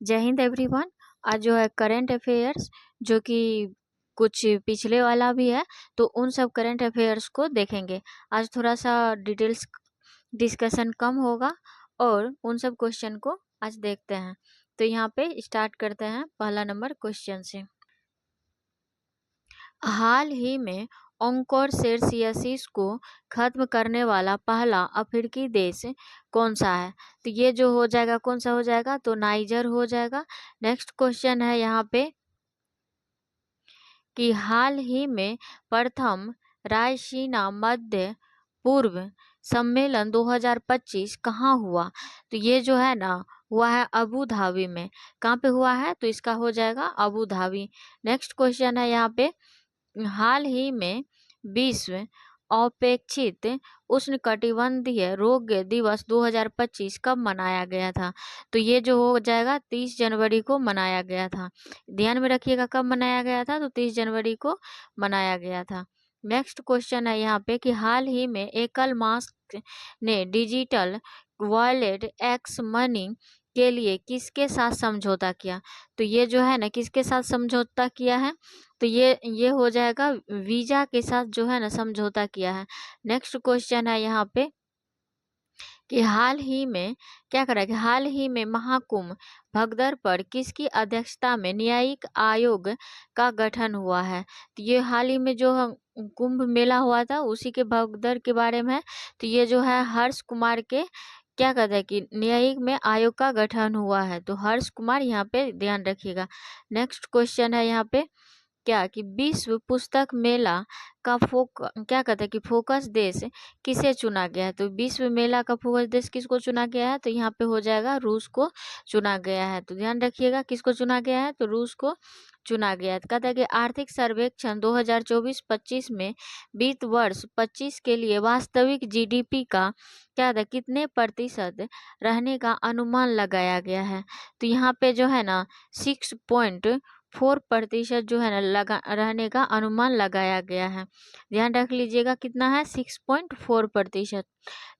जय हिंद एवरीवन। आज जो है करंट अफेयर्स, जो कि कुछ पिछले वाला भी है, तो उन सब करंट अफेयर्स को देखेंगे। आज थोड़ा सा डिटेल्स डिस्कशन कम होगा और उन सब क्वेश्चन को आज देखते हैं। तो यहाँ पे स्टार्ट करते हैं पहला नंबर क्वेश्चन से। हाल ही में ऑन्कोरसेरसियसिस को खत्म करने वाला पहला अफ्रीकी देश कौन सा है? तो ये जो हो जाएगा, कौन सा हो जाएगा? तो नाइजर हो जाएगा। नेक्स्ट क्वेश्चन है यहाँ पे कि हाल ही में प्रथम रायसीना मध्य पूर्व सम्मेलन 2025 कहाँ हुआ? तो ये जो है ना, हुआ है अबू धाबी में। कहाँ पे हुआ है? तो इसका हो जाएगा अबू धाबी। नेक्स्ट क्वेश्चन है यहाँ पे, हाल ही में विश्व अपेक्षित उष्णकटिबंधीय रोग दिवस 2025 कब मनाया गया था? तो ये जो हो जाएगा 30 जनवरी को मनाया गया था। ध्यान में रखिएगा कब मनाया गया था, तो 30 जनवरी को मनाया गया था। नेक्स्ट क्वेश्चन है यहाँ पे कि हाल ही में एकल मास्क ने डिजिटल वॉलेट एक्स मनी के लिए किसके साथ समझौता किया? तो ये जो है ना, किसके साथ समझौता किया है? तो ये हो जाएगा वीजा के साथ जो है ना समझौता किया है। नेक्स्ट क्वेश्चन है यहाँ पे कि हाल ही में क्या करा कि हाल ही में महाकुंभ भगदड़ पर किसकी अध्यक्षता में न्यायिक आयोग का गठन हुआ है? तो ये हाल ही में जो कुंभ मेला हुआ था उसी के भगदड़ के बारे में है। तो ये जो है हर्ष कुमार के क्या कहते हैं कि न्यायिक में आयोग का गठन हुआ है, तो हर्ष कुमार यहाँ पे ध्यान रखिएगा। नेक्स्ट क्वेश्चन है यहाँ पे क्या कि विश्व पुस्तक मेला का क्या कहते हैं कि फोकस देश किसे चुना गया है? तो विश्व मेला का फोकस देश किसको चुना गया है? तो यहाँ पे हो जाएगा रूस को चुना गया है। तो ध्यान रखिएगा किसको चुना गया है? तो रूस को चुना गया है। कहता है कि आर्थिक सर्वेक्षण 2024-25 में वित्त वर्ष 25 के लिए वास्तविक जीडीपी का क्या था कितने प्रतिशत रहने का अनुमान लगाया गया है? तो यहाँ पे जो है ना 6.4% जो है ना लगा रहने का अनुमान लगाया गया है। ध्यान रख लीजिएगा कितना है, 6.4%।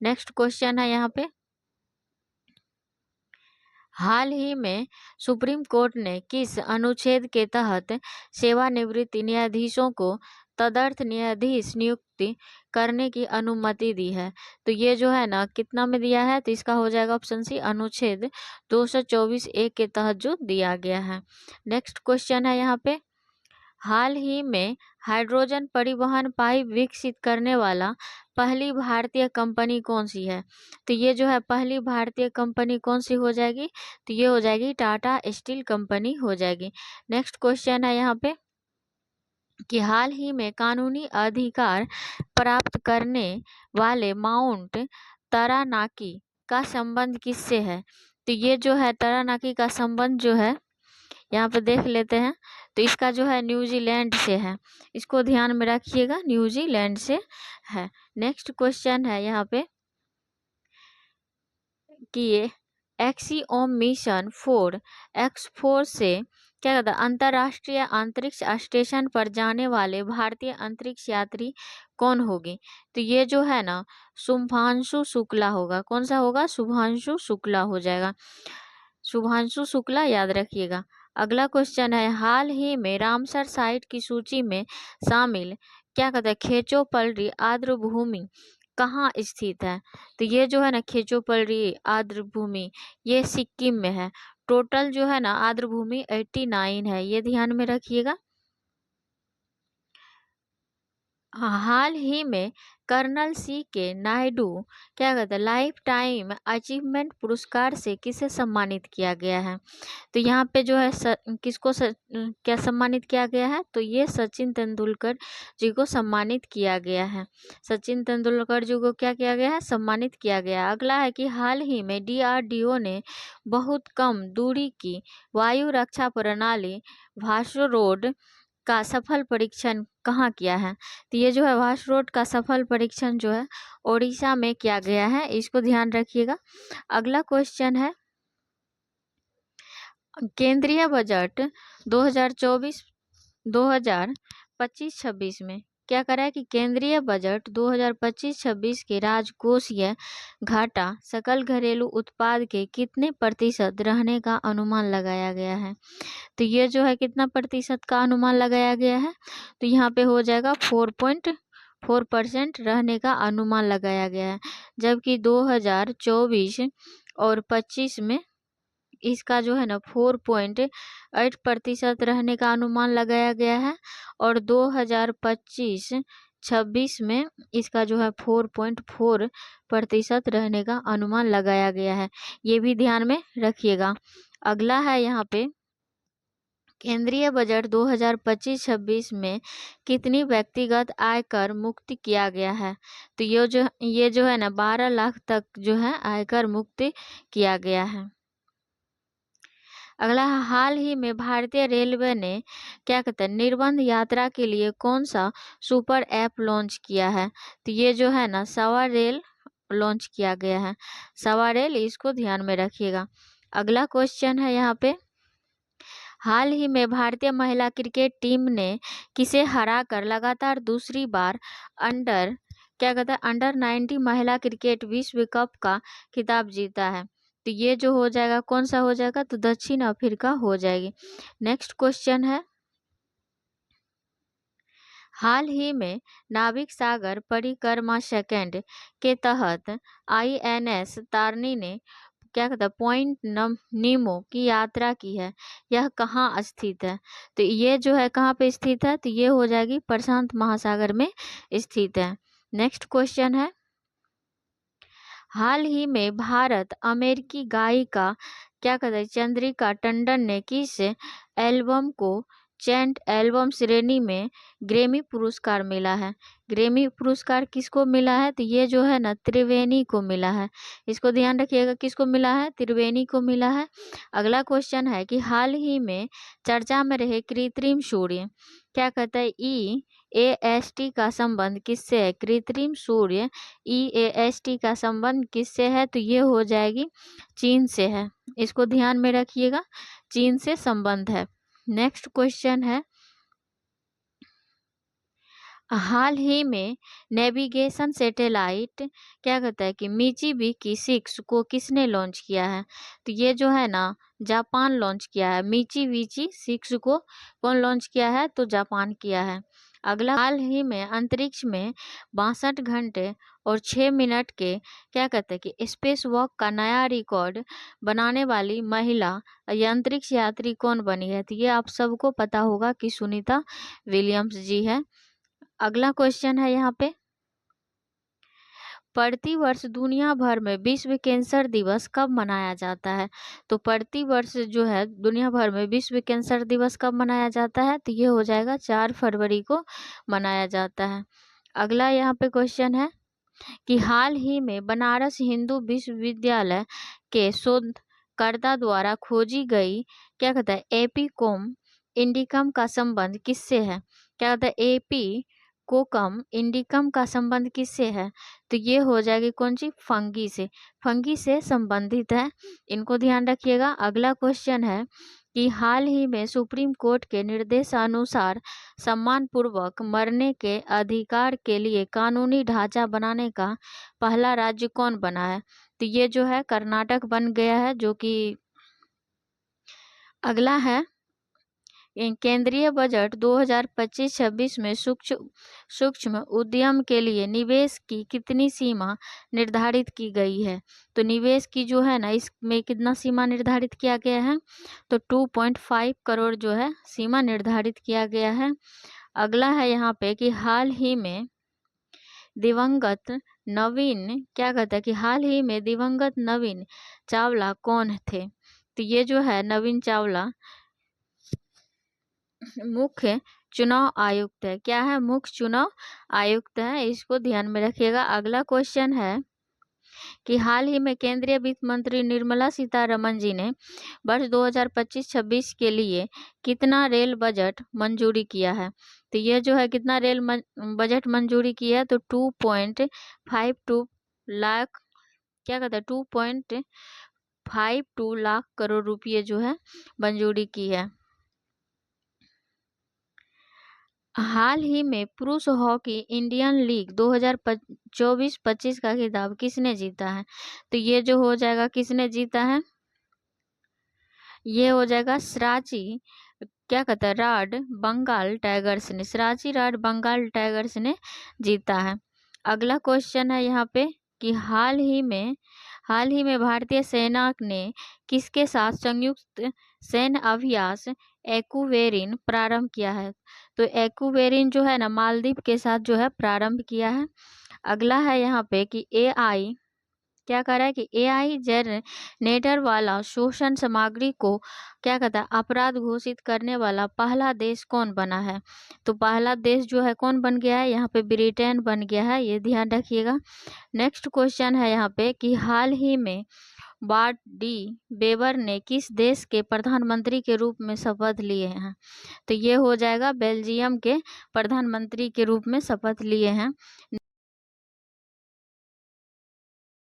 नेक्स्ट क्वेश्चन है यहाँ पे, हाल ही में सुप्रीम कोर्ट ने किस अनुच्छेद के तहत सेवानिवृत्त न्यायाधीशों को तदर्थ न्यायाधीश नियुक्ति करने की अनुमति दी है? तो ये जो है ना कितना में दिया है? तो इसका हो जाएगा ऑप्शन सी अनुच्छेद 224(a) के तहत जो दिया गया है। नेक्स्ट क्वेश्चन है यहाँ पे, हाल ही में हाइड्रोजन परिवहन पाइप विकसित करने वाला पहली भारतीय कंपनी कौन सी है? तो ये जो है पहली भारतीय कंपनी कौन सी हो जाएगी? तो ये हो जाएगी टाटा स्टील कंपनी हो जाएगी। नेक्स्ट क्वेश्चन है यहाँ पे कि हाल ही में कानूनी अधिकार प्राप्त करने वाले माउंट तारानाकी का संबंध किससे है? तो ये जो है तारानाकी का संबंध जो है यहाँ पे देख लेते हैं, तो इसका जो है न्यूजीलैंड से है। इसको ध्यान में रखिएगा, न्यूजीलैंड से है। नेक्स्ट क्वेश्चन है यहाँ पे कि ये एक्सियोम मिशन 4 X4 से क्या कहता है अंतरराष्ट्रीय अंतरिक्ष स्टेशन पर जाने वाले भारतीय अंतरिक्ष यात्री कौन होगी? तो ये जो है ना शुभांशु शुक्ला होगा। कौन सा होगा? शुभांशु शुक्ला हो जाएगा। शुभांशु शुक्ला याद रखिएगा। अगला क्वेश्चन है, हाल ही में रामसर साइट की सूची में शामिल क्या कहते हैं खेचोपल्ली आर्द्र भूमि कहाँ स्थित है? तो ये जो है ना खेचोपल्ली आर्द्र भूमि ये सिक्किम में है। टोटल जो है ना आर्द्र भूमि 89 है, ये ध्यान में रखिएगा। हाल ही में कर्नल सी के नायडू क्या कहते हैं लाइफ टाइम अचीवमेंट पुरस्कार से किसे सम्मानित किया गया है? तो यहाँ पे जो है किसको क्या सम्मानित किया गया है? तो ये सचिन तेंदुलकर जी को सम्मानित किया गया है। सचिन तेंदुलकर जी को क्या किया गया है? सम्मानित किया गया है। अगला है कि हाल ही में DRDO ने बहुत कम दूरी की वायु रक्षा प्रणाली भास्वरोड का सफल परीक्षण कहाँ किया है? तो ये जो है भास्वरोड का सफल परीक्षण जो है ओडिशा में किया गया है, इसको ध्यान रखिएगा। अगला क्वेश्चन है, केंद्रीय बजट 2024 2025-26 में क्या करा है कि केंद्रीय बजट 2025-26 के राजकोषीय घाटा सकल घरेलू उत्पाद के कितने प्रतिशत रहने का अनुमान लगाया गया है। तो ये जो है कितना प्रतिशत का अनुमान लगाया गया है, तो यहाँ पे हो जाएगा 4.4% रहने का अनुमान लगाया गया है। जबकि 2024 और 25 में इसका जो है ना 4.8% रहने का अनुमान लगाया गया है, और 2025-26 में इसका जो है 4.4% रहने का अनुमान लगाया गया है। ये भी ध्यान में रखिएगा। अगला है यहाँ पे केंद्रीय बजट 2025-26 में कितनी व्यक्तिगत आयकर मुक्त किया गया है। तो ये जो है ना 12 लाख तक जो है आयकर मुक्त किया गया है। अगला हाल ही में भारतीय रेलवे ने क्या कहते हैं निर्बंध यात्रा के लिए कौन सा सुपर ऐप लॉन्च किया है। तो ये जो है ना सवार रेल लॉन्च किया गया है। सवार रेल, इसको ध्यान में रखिएगा। अगला क्वेश्चन है यहाँ पे, हाल ही में भारतीय महिला क्रिकेट टीम ने किसे हराकर लगातार दूसरी बार अंडर 90 महिला क्रिकेट विश्व कप का खिताब जीता है। तो ये जो हो जाएगा कौन सा हो जाएगा, तो दक्षिण अफ्रीका हो जाएगी। नेक्स्ट क्वेश्चन है, हाल ही में नाविक सागर परिक्रमा सेकंड के तहत INS तारनी ने पॉइंट नीमो की यात्रा की है। यह कहाँ स्थित है। तो ये जो है कहाँ पे स्थित है, तो ये हो जाएगी प्रशांत महासागर में स्थित है। नेक्स्ट क्वेश्चन है, हाल ही में भारत अमेरिकी गायिका चंद्रिका टंडन ने किस एल्बम को चैंट एल्बम श्रेणी में ग्रैमी पुरस्कार मिला है। ग्रैमी पुरस्कार किसको मिला है, तो ये जो है ना त्रिवेणी को मिला है। इसको ध्यान रखिएगा, किसको मिला है, त्रिवेणी को मिला है। अगला क्वेश्चन है कि हाल ही में चर्चा में रहे कृत्रिम सूर्य EAST का संबंध किससे है। कृत्रिम सूर्य EAST का संबंध किससे है, तो ये हो जाएगी चीन से है। इसको ध्यान में रखिएगा, चीन से संबंध है। नेक्स्ट क्वेश्चन है, हाल ही में नेविगेशन सैटेलाइट कि मिचिबिकी 6 को किसने लॉन्च किया है। तो ये जो है ना जापान लॉन्च किया है। मिचिबिकी 6 को कौन लॉन्च किया है, तो जापान किया है। अगला, हाल ही में अंतरिक्ष में 62 घंटे और 6 मिनट के स्पेस वॉक का नया रिकॉर्ड बनाने वाली महिला अंतरिक्ष यात्री कौन बनी है। तो ये आप सबको पता होगा कि सुनीता विलियम्स जी है। अगला क्वेश्चन है यहाँ पे, प्रतिवर्ष दुनिया भर में विश्व कैंसर दिवस कब मनाया जाता है। तो प्रतिवर्ष जो है दुनिया भर में विश्व कैंसर दिवस कब मनाया जाता है, तो ये हो जाएगा 4 फरवरी को मनाया जाता है। अगला यहाँ पे क्वेश्चन है कि हाल ही में बनारस हिंदू विश्वविद्यालय के शोधकर्ता द्वारा खोजी गई एपिकोम इंडिकम का संबंध किससे है। एपिकोकम इंडिकम का संबंध किससे है, तो ये हो जाएगी कौन सी, फंगी से। फंगी से संबंधित है, इनको ध्यान रखिएगा। अगला क्वेश्चन है कि हाल ही में सुप्रीम कोर्ट के निर्देशानुसार सम्मानपूर्वक मरने के अधिकार के लिए कानूनी ढांचा बनाने का पहला राज्य कौन बना है। तो ये जो है कर्नाटक बन गया है, जो कि अगला है केंद्रीय बजट 2025-26 में सूक्ष्म उद्यम के लिए निवेश की कितनी सीमा निर्धारित की गई है। तो निवेश की जो है ना इसमें कितना सीमा निर्धारित किया गया है, तो 2.5 करोड़ जो है सीमा निर्धारित किया गया है। अगला है यहाँ पे कि हाल ही में दिवंगत नवीन हाल ही में दिवंगत नवीन चावला कौन थे। तो ये जो है नवीन चावला मुख्य चुनाव आयुक्त है। क्या है, मुख्य चुनाव आयुक्त है, इसको ध्यान में रखिएगा। अगला क्वेश्चन है कि हाल ही में केंद्रीय वित्त मंत्री निर्मला सीतारमन जी ने वर्ष 2025-26 के लिए कितना रेल बजट मंजूरी किया है। तो ये जो है कितना रेल बजट मंजूरी किया है, तो 2.52 लाख 2.52 लाख करोड़ रुपये जो है मंजूरी की है। हाल ही में पुरुष हॉकी इंडियन लीग 2024-25 का खिताब किसने जीता है? तो ये जो हो जाएगा, किसने जीता है? ये हो जाएगा सराची, क्या कहता है, राड बंगाल टाइगर्स ने, सराची राड बंगाल टाइगर्स ने जीता है। अगला क्वेश्चन है यहाँ पे कि हाल ही में भारतीय सेना ने किसके साथ संयुक्त सैन्य अभ्यास एक्वेरिन प्रारंभ किया है? तो एक्वेरिन जो है ना, मालदीव के साथ जो है प्रारंभ किया है। अगला है यहाँ पे कि एआई क्या कर रहा है कि एआई जनरेटर वाला शोषण सामग्री को क्या कहता है, अपराध घोषित करने वाला पहला देश कौन बना है? तो पहला देश जो है कौन बन गया है? यहाँ पे ब्रिटेन बन गया है, ये ध्यान रखिएगा। नेक्स्ट क्वेश्चन है यहाँ पे कि हाल ही में बार्ट डी बेवर ने किस देश के प्रधानमंत्री के रूप में शपथ लिए हैं? तो ये हो जाएगा बेल्जियम के प्रधानमंत्री के रूप में शपथ लिए हैं।